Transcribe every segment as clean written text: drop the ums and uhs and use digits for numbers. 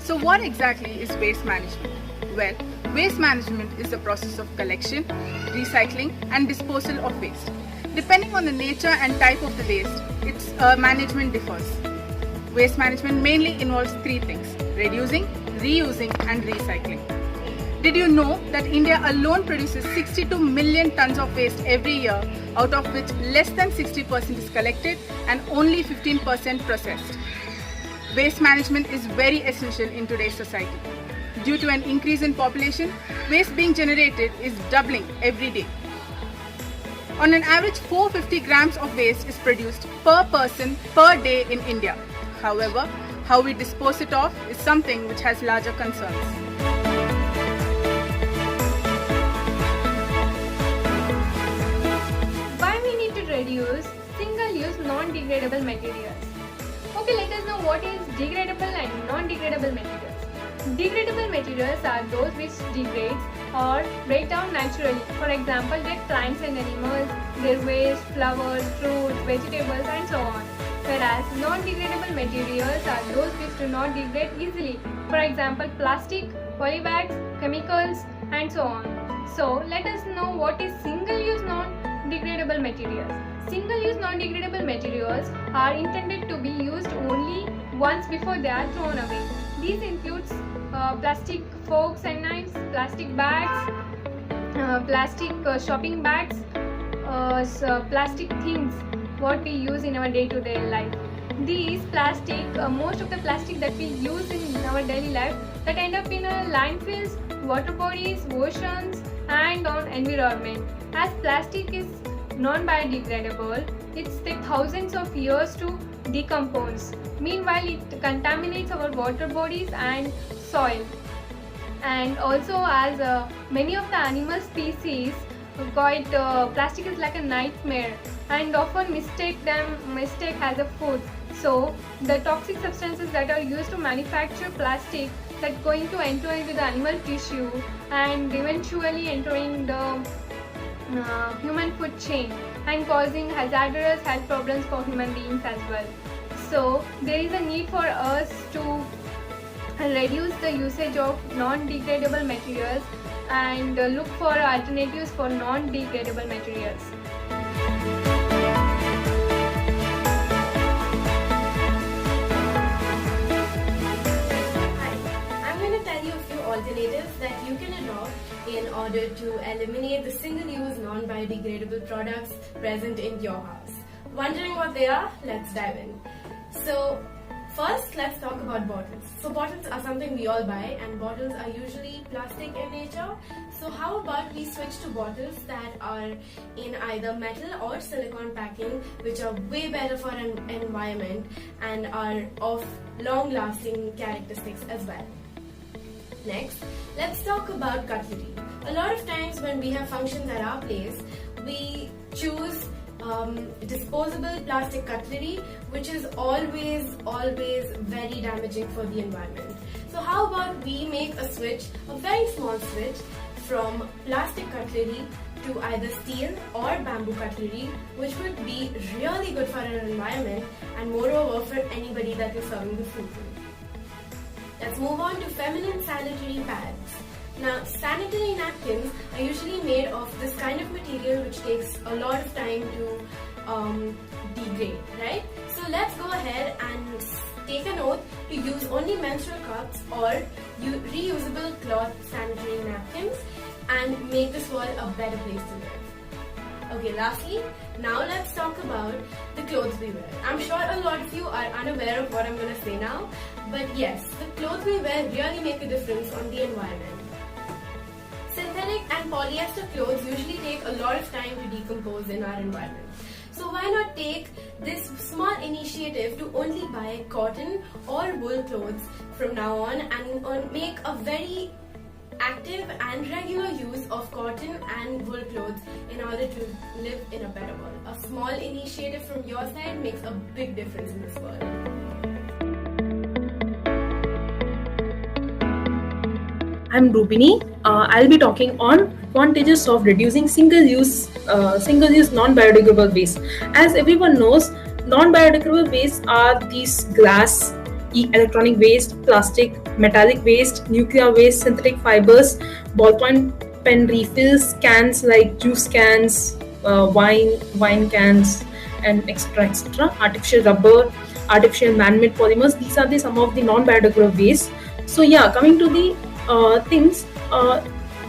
So what exactly is waste management? Well, waste management is the process of collection, recycling and disposal of waste. Depending on the nature and type of the waste, its management differs. Waste management mainly involves three things: reducing, reusing and recycling. Did you know that India alone produces 62 million tons of waste every year, out of which less than 60% is collected and only 15% processed? Waste management is very essential in today's society. Due to an increase in population, waste being generated is doubling every day. On an average, 450 grams of waste is produced per person per day in India. However, how we dispose it off is something which has larger concerns. Why we need to reduce single-use non-degradable materials? Okay, let us know what is degradable and non-degradable materials. Degradable materials are those which degrade or break down naturally. For example, dead plants and animals, their waste, flowers, fruits, vegetables and so on. Whereas non-degradable materials are those which do not degrade easily. For example, plastic, polybags, chemicals and so on. So let us know what is single-use non-degradable materials. Single-use non-degradable materials are intended to be used only once before they are thrown away. These includes plastic forks and knives, plastic bags, plastic shopping bags, plastic things what we use in our day-to-day life. These plastic, most of the plastic that we use in our daily life that end up in landfills, water bodies, oceans and on environment. As plastic is non-biodegradable, it takes thousands of years to decompose. Meanwhile, it contaminates our water bodies and soil. And also, as many of the animal species plastic is like a nightmare and often mistake as a food. So the toxic substances that are used to manufacture plastic that going to enter into the animal tissue and eventually entering the human food chain and causing hazardous health problems for human beings as well. So there is a need for us to reduce the usage of non-degradable materials and look for alternatives for non-degradable materials. Hi, I'm going to tell you a few alternatives that you can adopt in order to eliminate the single-use non-biodegradable products present in your house. Wondering what they are? Let's dive in. So first, let's talk about bottles. So bottles are something we all buy and bottles are usually plastic in nature. So how about we switch to bottles that are in either metal or silicone packing, which are way better for an environment and are of long-lasting characteristics as well. Next, let's talk about cutlery. A lot of times when we have functions at our place, we choose disposable plastic cutlery, which is always very damaging for the environment. So how about we make a switch, a very small switch, from plastic cutlery to either steel or bamboo cutlery, which would be really good for our environment and moreover for anybody that is serving the food to. Let's move on to feminine sanitary pads. Now, sanitary napkins are usually made of this kind of material which takes a lot of time to degrade, right? So let's go ahead and take an oath to use only menstrual cups or reusable cloth sanitary napkins and make this world a better place to live. Okay, lastly, now let's talk about the clothes we wear. I'm sure a lot of you are unaware of what I'm going to say now, but yes, the clothes we wear really make a difference on the environment. Synthetic and polyester clothes usually take a lot of time to decompose in our environment. So why not take this small initiative to only buy cotton or wool clothes from now on and make a very active and regular use of cotton and wool clothes in order to live in a better world. A small initiative from your side makes a big difference in this world. I'm Rupini. I'll be talking on advantages of reducing single-use non-biodegradable waste. As everyone knows, non-biodegradable waste are these glass, electronic waste, plastic, metallic waste, nuclear waste, synthetic fibers, ballpoint pen refills, cans like juice cans, wine cans, and etc. Artificial rubber, artificial man-made polymers. These are some of the non-biodegradable waste. So yeah, coming to the things.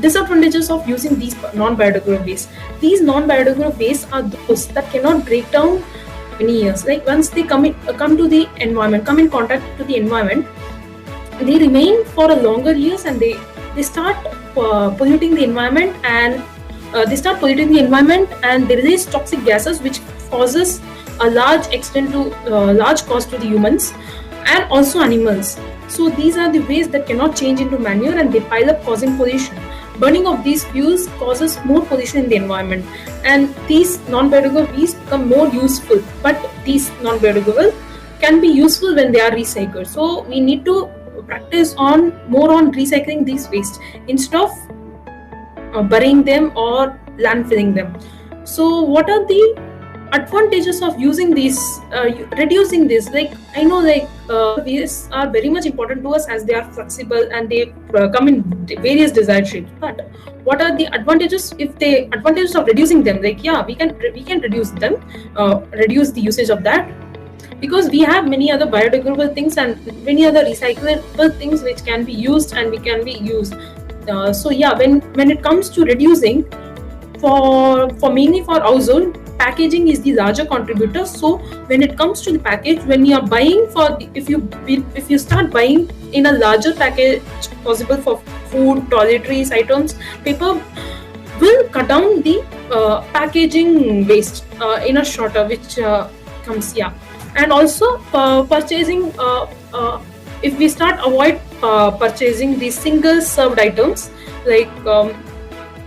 Disadvantages of using these non-biodegradable waste. These non-biodegradable waste are those that cannot break down many years. Like once they come to the environment, come in contact to the environment, they remain for a longer years, and they start polluting the environment, and they release toxic gases, which causes a large cost to the humans and also animals. So these are the waste that cannot change into manure, and they pile up, causing pollution. Burning of these fuels causes more pollution in the environment, and these non-biodegradable waste become more useful. But these non-biodegradable can be useful when they are recycled. So we need to practice more on recycling these waste instead of burying them or landfilling them. So what are the advantages of using these, reducing this? Like I know, these are very much important to us as they are flexible and they come in various desired shapes. But what are the advantages? Advantages of reducing them, we can reduce them, reduce the usage of that, because we have many other biodegradable things and many other recyclable things which can be used and we can be used. So yeah, when it comes to reducing, for mainly for household, packaging is the larger contributor. So when it comes to the package, when you are buying if you start buying in a larger package possible for food, toiletries items, paper will cut down the packaging waste in a shorter, which comes. And also purchasing, if we start avoid purchasing the single served items like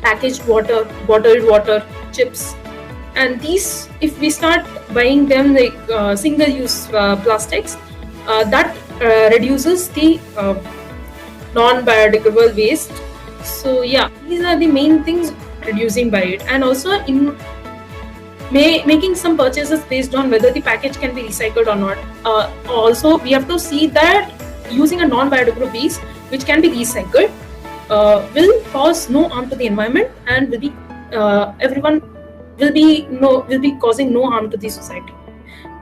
packaged water, bottled water, chips, and these, if we start buying them like single use plastics, that reduces the non-biodegradable waste. So yeah, these are the main things reducing by it. And also in making some purchases based on whether the package can be recycled or not. Also we have to see that using a non-biodegradable waste which can be recycled will cause no harm to the environment, and will be everyone will be causing no harm to the society.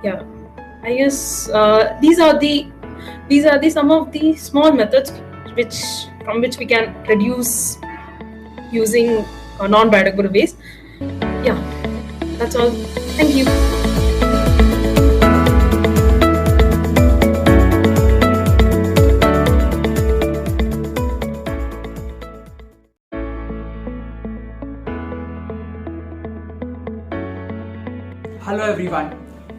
Yeah, I guess these are the some of the small methods from which we can reduce using non-biodegradable waste. Yeah, that's all. Thank you. Hello everyone.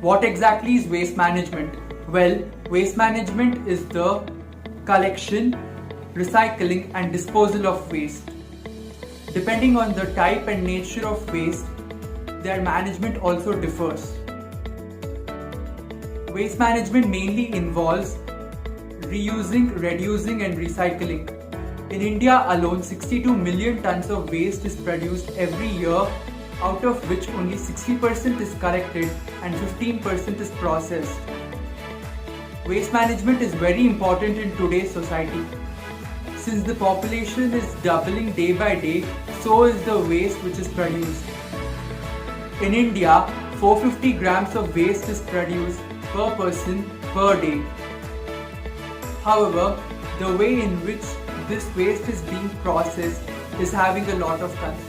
What exactly is waste management? Well, waste management is the collection, recycling and disposal of waste. Depending on the type and nature of waste, their management also differs. Waste management mainly involves reusing, reducing and recycling. In India alone, 62 million tons of waste is produced every year, out of which only 60% is collected and 15% is processed. Waste management is very important in today's society. Since the population is doubling day by day, so is the waste which is produced. In India, 450 grams of waste is produced per person per day. However, the way in which this waste is being processed is having a lot of concern.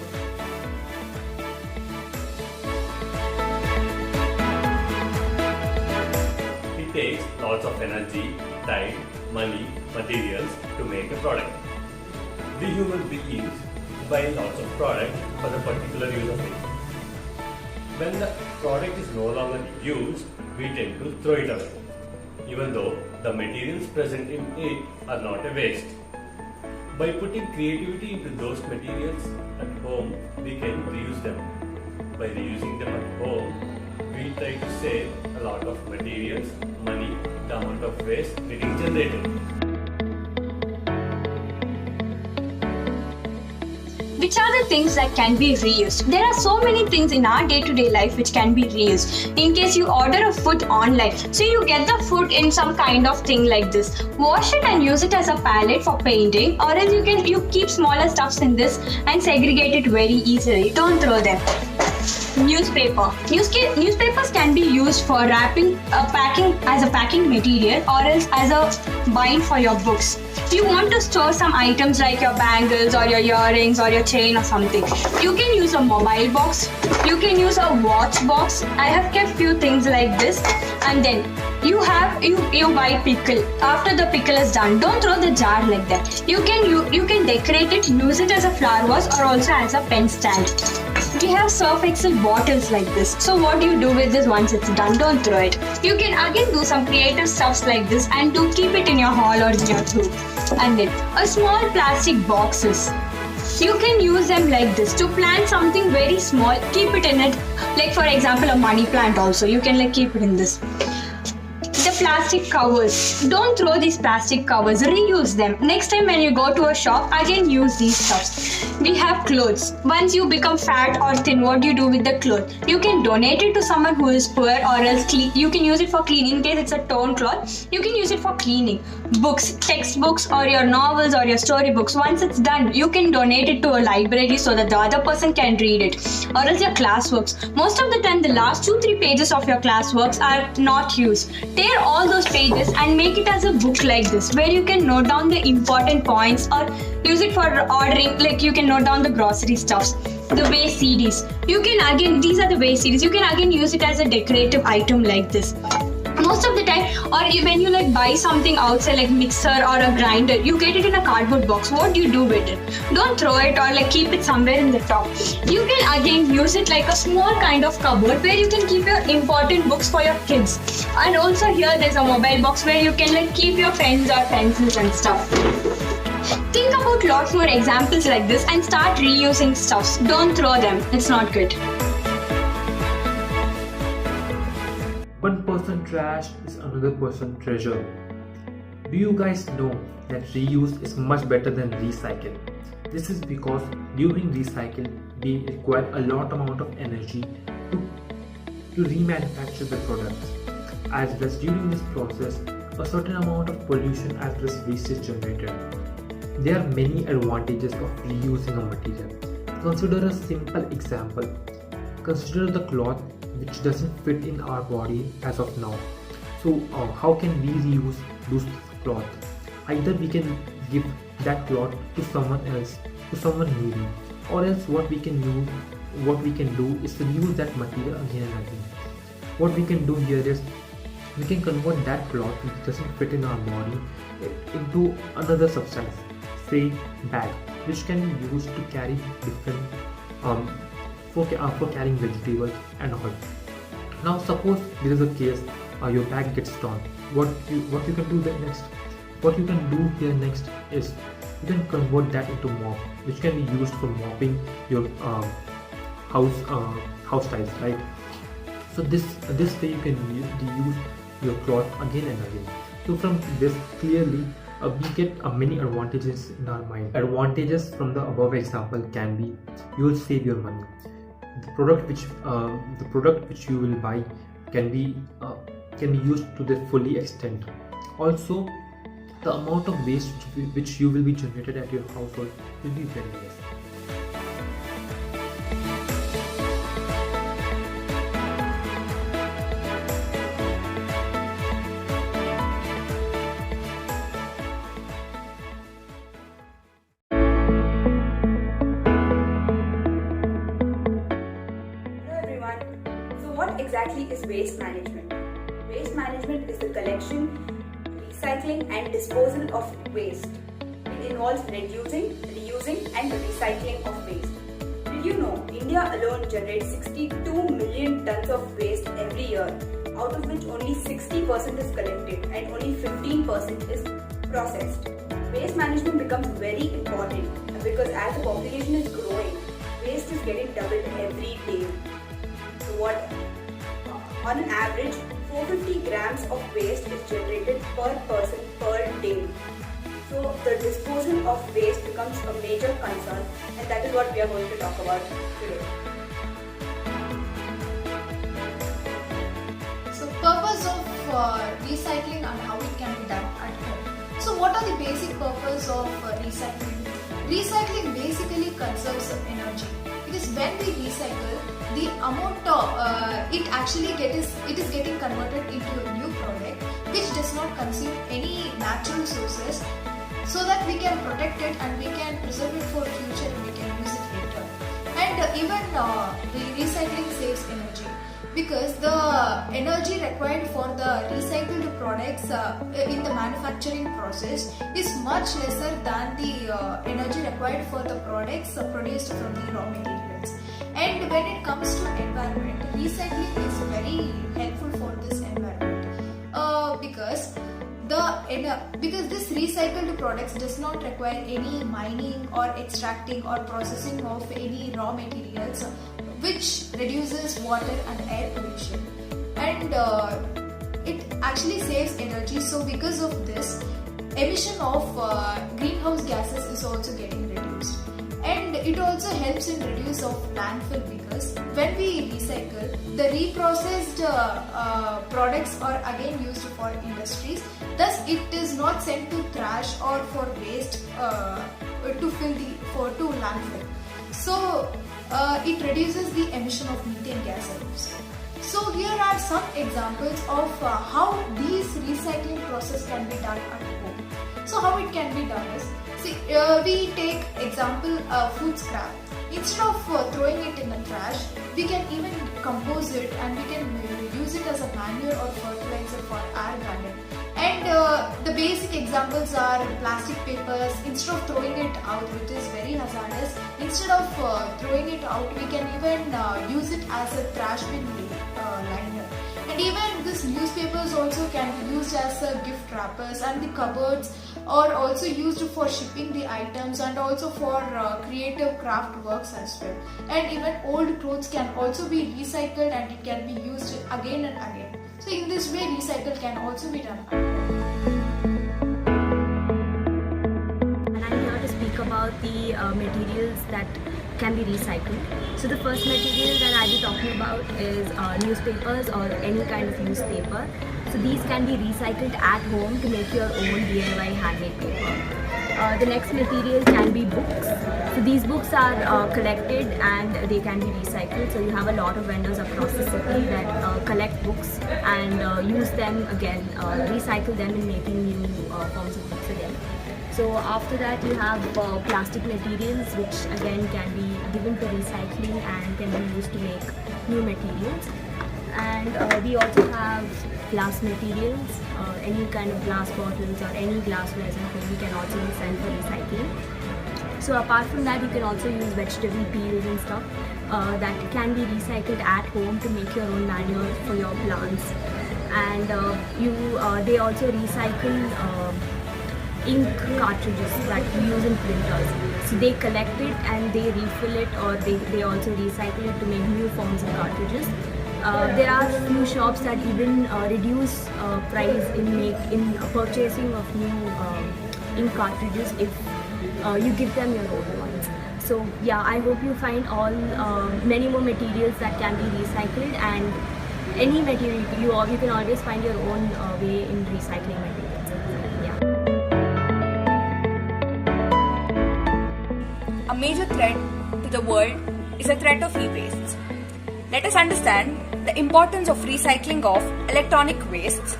It takes lots of energy, time, money, materials to make a product. We human beings buy lots of product for the particular use of it. When the product is no longer used, we tend to throw it away, even though the materials present in it are not a waste. By putting creativity into those materials at home, we can reuse them. By reusing them at home, we try to save a lot of materials, money, the amount of waste getting generated. We which are the things that can be reused? There are so many things in our day-to-day life which can be reused. In case you order a food online, so you get the food in some kind of thing like this. Wash it and use it as a palette for painting, or else you keep smaller stuffs in this and segregate it very easily. Don't throw them. Newspaper. Newspapers can be used for wrapping, packing as a packing material, or else as a bind for your books. You want to store some items like your bangles or your earrings or your chain or something. You can use a mobile box. You can use a watch box. I have kept few things like this. And then you buy pickle. After the pickle is done, don't throw the jar like that. You can decorate it, use it as a flower vase or also as a pen stand. We have Surf Excel bottles like this. So what do you do with this once it's done? Don't throw it. You can again do some creative stuffs like this and to keep it in your hall or in your room. And then a small plastic boxes. You can use them like this to plant something very small. Keep it in it. Like for example, a money plant also. You can like keep it in this. The plastic covers. Don't throw these plastic covers. Reuse them. Next time when you go to a shop, again use these stuffs. We have clothes. Once you become fat or thin, what do you do with the cloth? You can donate it to someone who is poor, or else you can use it for cleaning. In case it's a torn cloth, you can use it for cleaning. Books, textbooks or your novels or your storybooks. Once it's done, you can donate it to a library so that the other person can read it. Or else your classworks. Most of the time, the last 2-3 pages of your classworks are not used. Tear all those pages and make it as a book like this, where you can note down the important points or use it for ordering, like you can note down the grocery stuffs. The waste CDs. These are the waste CDs. You can again use it as a decorative item like this. Most of the time, or when you like buy something outside like mixer or a grinder, you get it in a cardboard box. What do you do with it? Don't throw it or like keep it somewhere in the top. You can again use it like a small kind of cupboard where you can keep your important books for your kids. And also here there's a mobile box where you can like keep your pens or pencils and stuff. Think about lots more examples like this and start reusing stuffs. Don't throw them. It's not good. One person trash is another person treasure. Do you guys know that reuse is much better than recycle? This is because during recycle, we require a lot amount of energy to remanufacture the products. As well as during this process, a certain amount of pollution as well as waste is generated. There are many advantages of reusing a material. Consider a simple example. Consider the cloth which doesn't fit in our body as of now. So how can we reuse those cloth? Either we can give that cloth to someone else, to someone needy, or else what we can do is to use that material again and again. What we can do here is we can convert that cloth which doesn't fit in our body into another substance, say bag, which can be used to carry different for carrying vegetables and all. Now suppose there is a case your bag gets torn. What you can do next? What you can do here next is you can convert that into mop, which can be used for mopping your house tiles, right? So this way you can reuse your cloth again and again. So from this clearly we get many advantages in our mind. Advantages from the above example can be you will save your money. The product which you will buy can be used to the fully extent. Also, the amount of waste which you will be generated at your household will be very less. What exactly is waste management? Waste management is the collection, recycling and disposal of waste. It involves reducing, reusing and recycling of waste. Did you know India alone generates 62 million tons of waste every year, out of which only 60% is collected and only 15% is processed. Waste management becomes very important because as the population is growing, waste is getting doubled every day. So on an average, 450 grams of waste is generated per person per day. So the disposal of waste becomes a major concern, and that is what we are going to talk about today. So purpose of recycling and how it can be done at home. So what are the basic purpose of recycling? Recycling basically conserves energy, because when we recycle, the amount it is getting converted into a new product which does not consume any natural sources, so that we can protect it and we can preserve it for future and we can use it later. And even the recycling saves energy, because the energy required for the recycled products in the manufacturing process is much lesser than the energy required for the products produced from the raw materials. And when it comes to environment, recycling is very helpful for this environment, because this recycled products does not require any mining or extracting or processing of any raw materials, which reduces water and air pollution, and it actually saves energy. So because of this, emission of greenhouse gases is also getting reduced, and it also helps in reduce of landfill, because when we recycle, the reprocessed products are again used for industries, thus it is not sent to trash or for waste to landfill. So it reduces the emission of methane gas also. So here are some examples of how these recycling process can be done at home. So how it can be done is, see, we take example food scrap. Instead of throwing it in the trash, we can even compose it and we can use it as a manure or fertilizer for our garden. And the basic examples are plastic papers. Instead of throwing it out, which is very hazardous, instead of throwing it out, we can even use it as a trash bin liner. And even this newspapers also can be used as gift wrappers, and the cupboards are also used for shipping the items and also for creative craft works as well. And even old clothes can also be recycled and it can be used again and again. So in this way, recycle can also be done. And I'm here to speak about the materials that can be recycled. So the first material that I'll be talking about is newspapers or any kind of newspaper. So these can be recycled at home to make your own DIY handmade paper. The next material can be books. So these books are collected and they can be recycled. So you have a lot of vendors across the city that collect books and use them again, recycle them in making new forms of books again. So after that you have plastic materials, which again can be given to recycling and can be used to make new materials. And we also have glass materials, any kind of glass bottles or any glassware can also be sent for recycling. So apart from that, you can also use vegetable peels and stuff that can be recycled at home to make your own manure for your plants. And they also recycle ink cartridges that we use in printers. So they collect it and they refill it, or they also recycle it to make new forms of cartridges. There are few shops that even reduce price in purchasing of new ink cartridges if you give them your own ones. So yeah, I hope you find all many more materials that can be recycled, and any material you can always find your own way in recycling materials. Yeah. A major threat to the world is a threat of e-waste. Let us understand the importance of recycling of electronic wastes,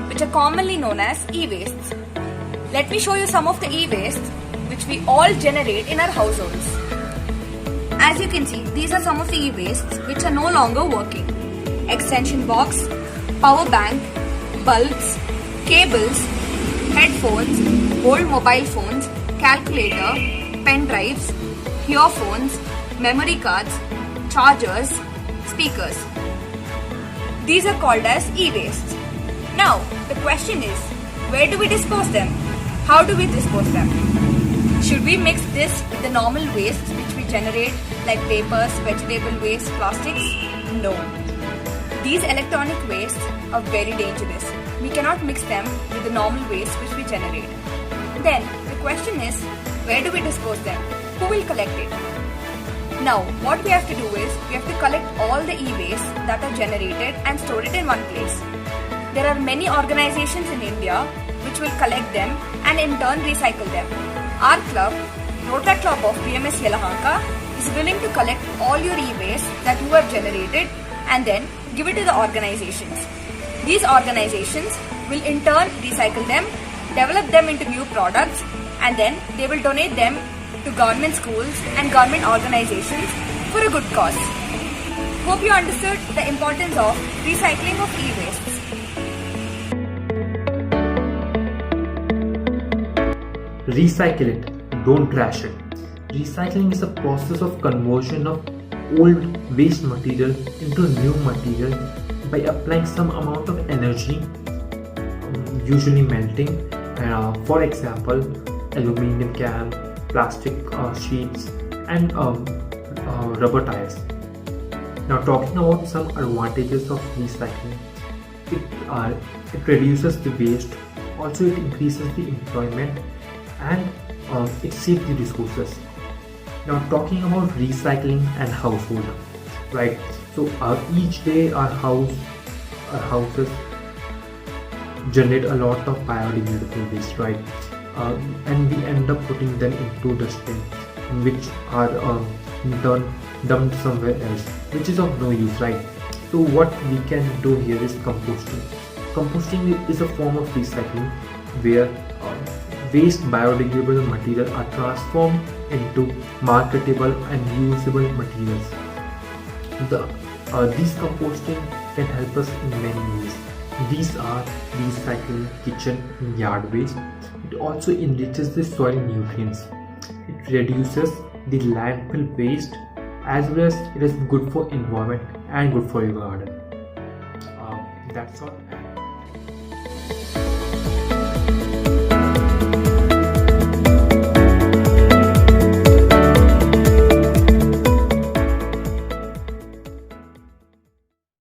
which are commonly known as e-wastes. Let me show you some of the e-wastes which we all generate in our households. As you can see, these are some of the e-wastes which are no longer working. Extension box, power bank, bulbs, cables, headphones, old mobile phones, calculator, pen drives, earphones, memory cards, chargers, speakers. These are called as e-wastes. Now, the question is, where do we dispose them? How do we dispose them? Should we mix this with the normal wastes which we generate, like papers, vegetable waste, plastics? No. These electronic wastes are very dangerous. We cannot mix them with the normal waste which we generate. Then, question is, where do we dispose them? Who will collect it? Now, what we have to do is, we have to collect all the e-waste that are generated and store it in one place. There are many organizations in India which will collect them and in turn recycle them. Our club, Rota Club of BMS Yelahanka, is willing to collect all your e-waste that you have generated and then give it to the organizations. These organizations will in turn recycle them, develop them into new products, and then they will donate them to government schools and government organizations for a good cause. Hope you understood the importance of recycling of e-wastes. Recycle it, don't trash it. Recycling is a process of conversion of old waste material into new material by applying some amount of energy, usually melting. For example, aluminum can, plastic sheets, and rubber tires. Now, talking about some advantages of recycling, it reduces the waste. Also, it increases the employment, and it saves the resources. Now, talking about recycling and household, right? So each day our houses generate a lot of biodegradable waste, right? And we end up putting them into dustbin, which are in turn dumped somewhere else, which is of no use, right? So what we can do here is composting. Composting is a form of recycling where waste biodegradable material are transformed into marketable and usable materials. These composting can help us in many ways. These are recycling kitchen and yard waste. It also enriches the soil nutrients. It reduces the landfill waste, as well as it is good for environment and good for your garden. That's all.